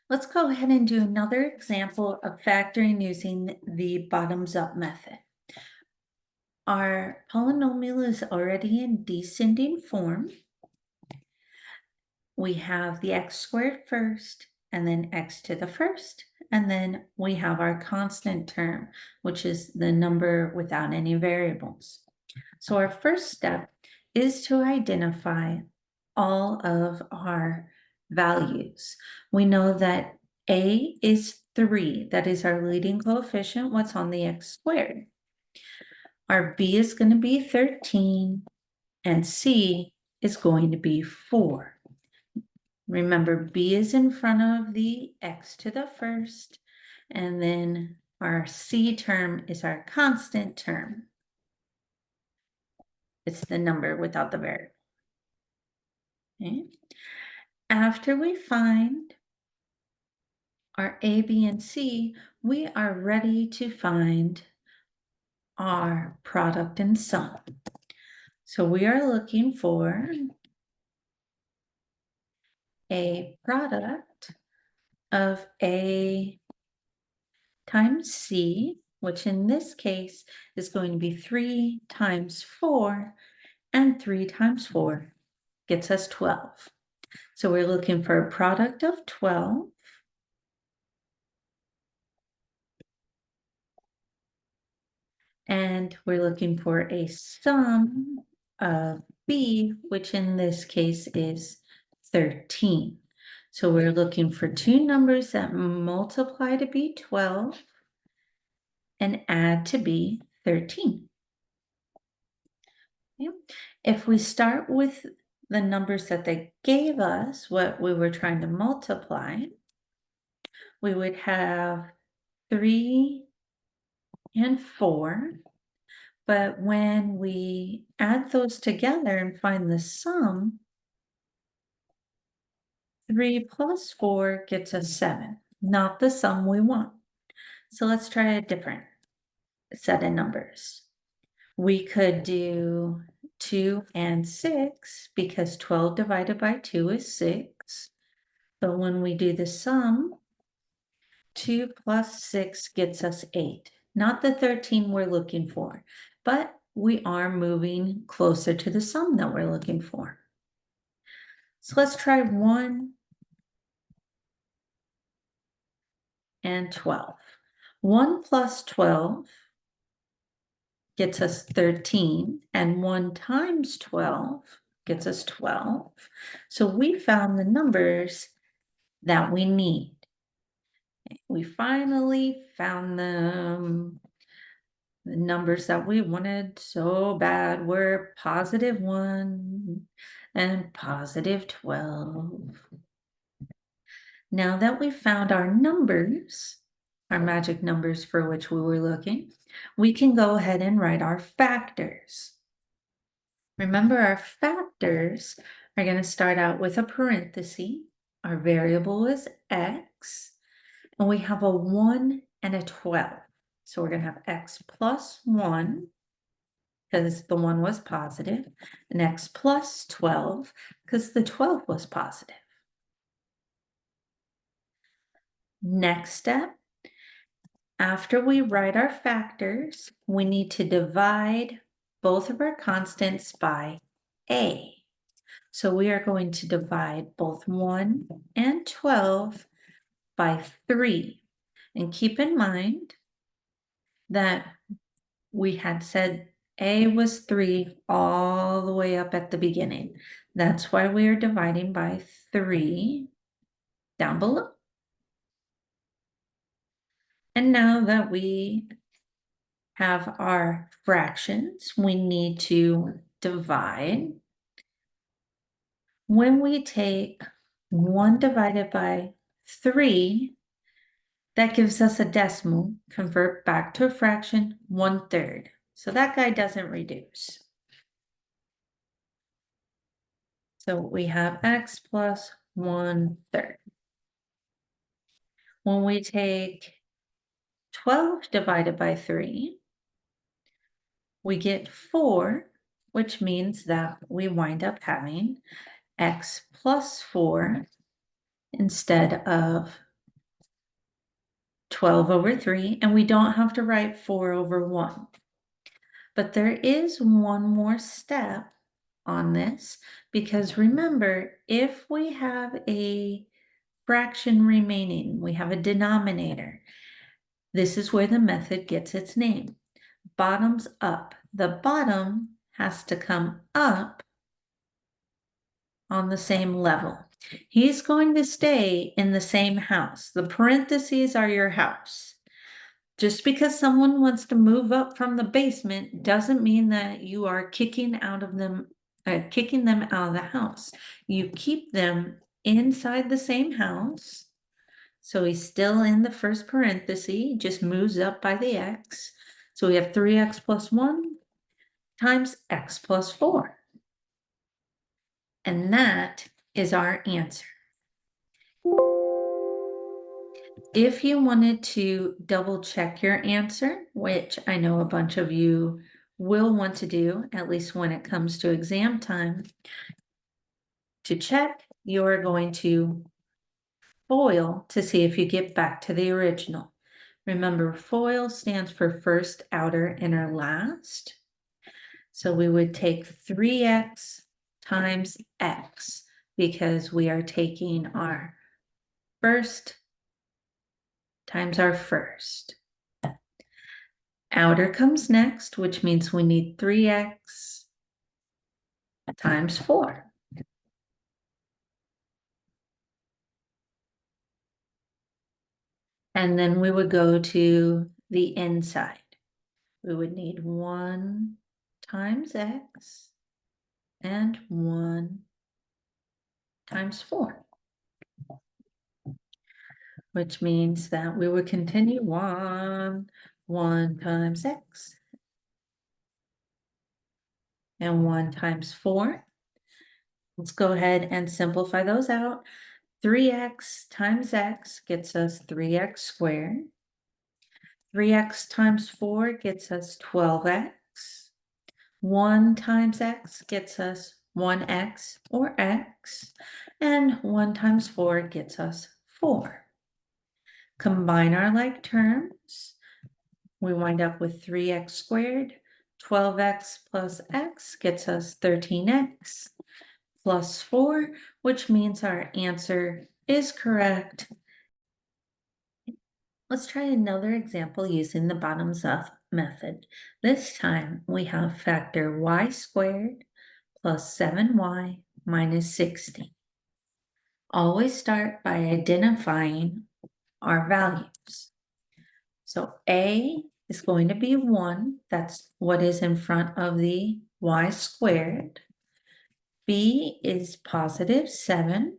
Let's go ahead and do another example of factoring using the bottoms-up method. Our polynomial is already in descending form. We have the x squared first, and then x to the first, and then we have our constant term, which is the number without any variables. So our first step is to identify all of our values. We know that a is 3. That is our leading coefficient. What's on the x squared? Our b is going to be 13, and c is going to be 4. Remember, b is in front of the x to the first, and then our c term is our constant term. It's the number without the variable. Okay. After we find our A, B, and C, we are ready to find our product and sum. So we are looking for a product of A times C, which in this case is going to be 3 times 4, and 3 times 4 gets us 12. So we're looking for a product of 12. And we're looking for a sum of B, which in this case is 13. So we're looking for two numbers that multiply to be 12 and add to be 13. Okay. If we start with the numbers that they gave us, what we were trying to multiply, we would have 3 and 4. But when we add those together and find the sum, 3 plus 4 gets us 7, not the sum we want. So let's try a different set of numbers. We could do 2 and 6 because 12 divided by 2 is 6. But when we do the sum, 2 plus 6 gets us 8. Not the 13 we're looking for, but we are moving closer to the sum that we're looking for. So let's try 1 and 12. 1 plus 12 gets us 13, and 1 times 12 gets us 12. So we found the numbers that we need. We finally found them. The numbers that we wanted so bad were positive 1 and positive 12. Now that we found our numbers, our magic numbers for which we were looking, we can go ahead and write our factors. Remember, our factors are going to start out with a parenthesis. Our variable is x, and we have a 1 and a 12. So we're going to have x plus 1, because the 1 was positive, and x plus 12, because the 12 was positive. Next step, after we write our factors, we need to divide both of our constants by a. So we are going to divide both 1 and 12 by 3. And keep in mind that we had said a was 3 all the way up at the beginning. That's why we are dividing by 3 down below. And now that we have our fractions, we need to divide. When we take 1 divided by 3, that gives us a decimal. Convert back to a fraction, 1/3. So that guy doesn't reduce. So we have x plus 1/3. When we take 12 divided by 3, we get 4, which means that we wind up having x plus 4 instead of 12 over 3, and we don't have to write 4 over 1. But there is one more step on this, because remember, if we have a fraction remaining, we have a denominator, this is where the method gets its name. Bottoms up. The bottom has to come up on the same level. He's going to stay in the same house. The parentheses are your house. Just because someone wants to move up from the basement doesn't mean that you are kicking them out of the house. You keep them inside the same house. So he's still in the first parenthesis, just moves up by the x. So we have 3x plus 1 times x plus 4. And that is our answer. If you wanted to double check your answer, which I know a bunch of you will want to do, at least when it comes to exam time, to check, you're going to FOIL to see if you get back to the original. Remember, FOIL stands for first, outer, inner, last. So we would take 3x times x, because we are taking our first times our first. Outer comes next, which means we need 3x times 4. And then we would go to the inside. We would need 1 times x and 1 times 4. Which means that we would continue 1 times x and 1 times 4. Let's go ahead and simplify those out. 3x times x gets us 3x squared. 3x times 4 gets us 12x. 1 times x gets us 1x or x. And 1 times 4 gets us 4. Combine our like terms. We wind up with 3x squared. 12x plus x gets us 13x plus 4, which means our answer is correct. Let's try another example using the bottoms up method. This time we have factor y squared plus 7y minus 60. Always start by identifying our values. So a is going to be 1. That's what is in front of the y squared. B is positive 7.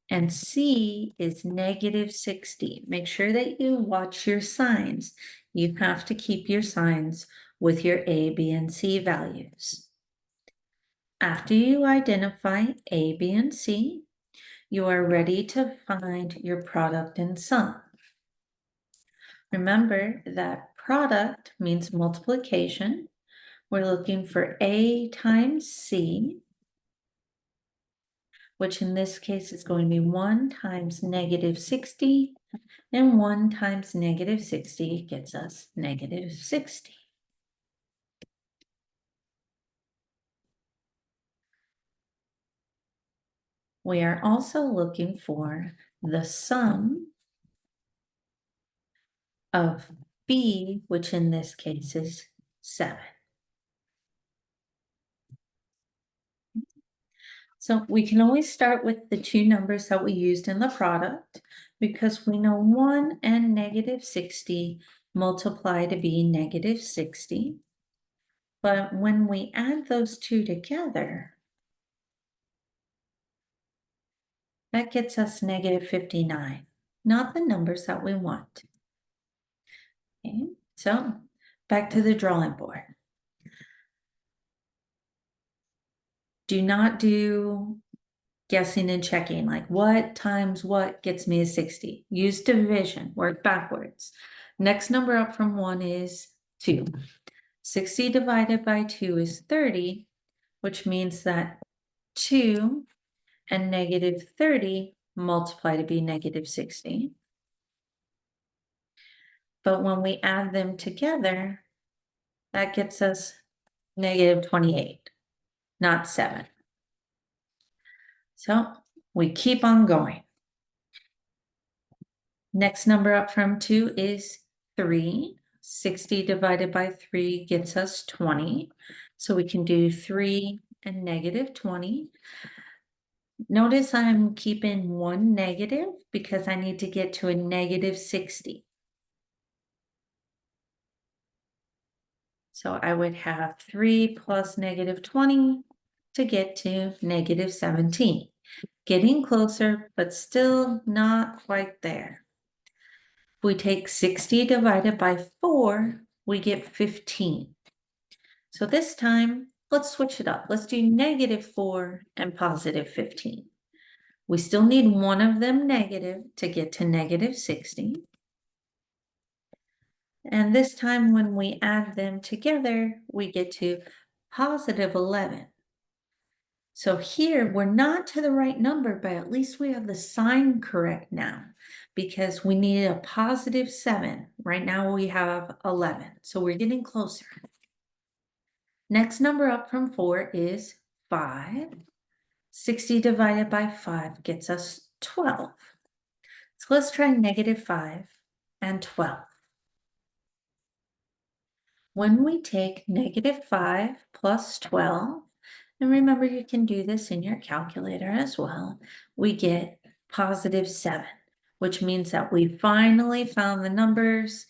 And C is negative 60. Make sure that you watch your signs. You have to keep your signs with your A, B, and C values. After you identify A, B, and C, you are ready to find your product and sum. Remember that product means multiplication. We're looking for A times C, which in this case is going to be 1 times negative 60, and 1 times negative 60 gets us negative 60. We are also looking for the sum of B, which in this case is 7. So we can always start with the two numbers that we used in the product, because we know 1 and negative 60 multiply to be negative 60. But when we add those two together, that gets us negative 59, not the numbers that we want. Okay, so back to the drawing board. Do not do guessing and checking, like what times what gets me a 60. Use division, work backwards. Next number up from 1 is 2. 60 divided by 2 is 30, which means that 2 and negative 30 multiply to be negative 60. but when we add them together, that gets us -28, not 7. So we keep on going. Next number up from 2 is 3. 60 divided by 3 gets us 20. So we can do 3 and -20. Notice I'm keeping one negative because I need to get to a -60. So I would have 3 plus -20 to get to -17. Getting closer, but still not quite there. If we take 60 divided by 4, we get 15. So this time, let's switch it up. Let's do -4 and +15. We still need one of them negative to get to -60. And this time when we add them together, we get to +11. So here we're not to the right number, but at least we have the sign correct now because we need a +7. Right now we have 11, so we're getting closer. Next number up from 4 is 5. 60 divided by 5 gets us 12. So let's try -5 and 12. When we take -5 plus 12, and remember you can do this in your calculator as well, we get +7, which means that we finally found the numbers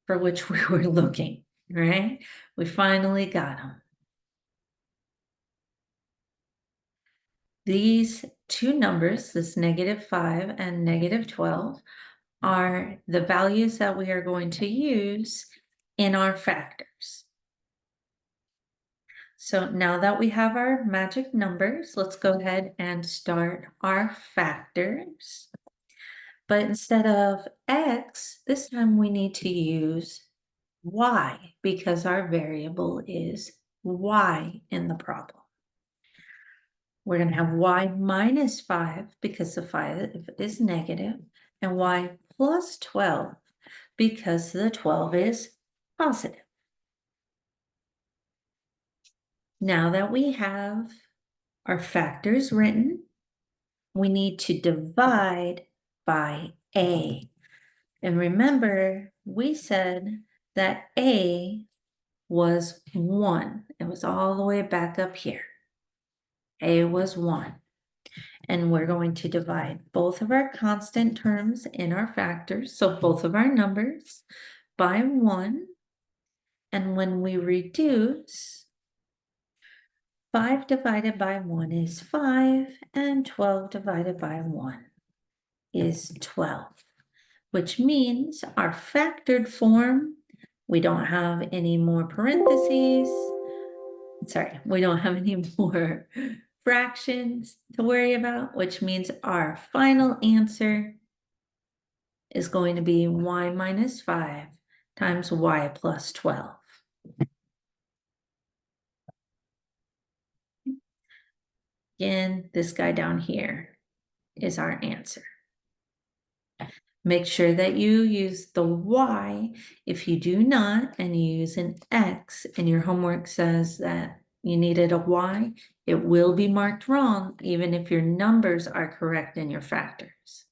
for which we were looking, right? We finally got them. These two numbers, this -5 and -12, are the values that we are going to use in our factors. So now that we have our magic numbers, let's go ahead and start our factors. But instead of x, this time we need to use y because our variable is y in the problem. We're going to have y minus 5 because the 5 is negative, and y plus 12 because the 12 is positive. Now that we have our factors written, we need to divide by a. And remember, we said that a was 1. It was all the way back up here. A was 1. And we're going to divide both of our constant terms in our factors, so both of our numbers, by 1. And when we reduce, 5 divided by 1 is 5, and 12 divided by 1 is 12, which means our factored form, we don't have any more parentheses. Sorry, we don't have any more fractions to worry about, which means our final answer is going to be y minus 5 times y plus 12. Again, this guy down here is our answer. Make sure that you use the y. If you do not, and you use an x, and your homework says that you needed a y, it will be marked wrong, even if your numbers are correct in your factors.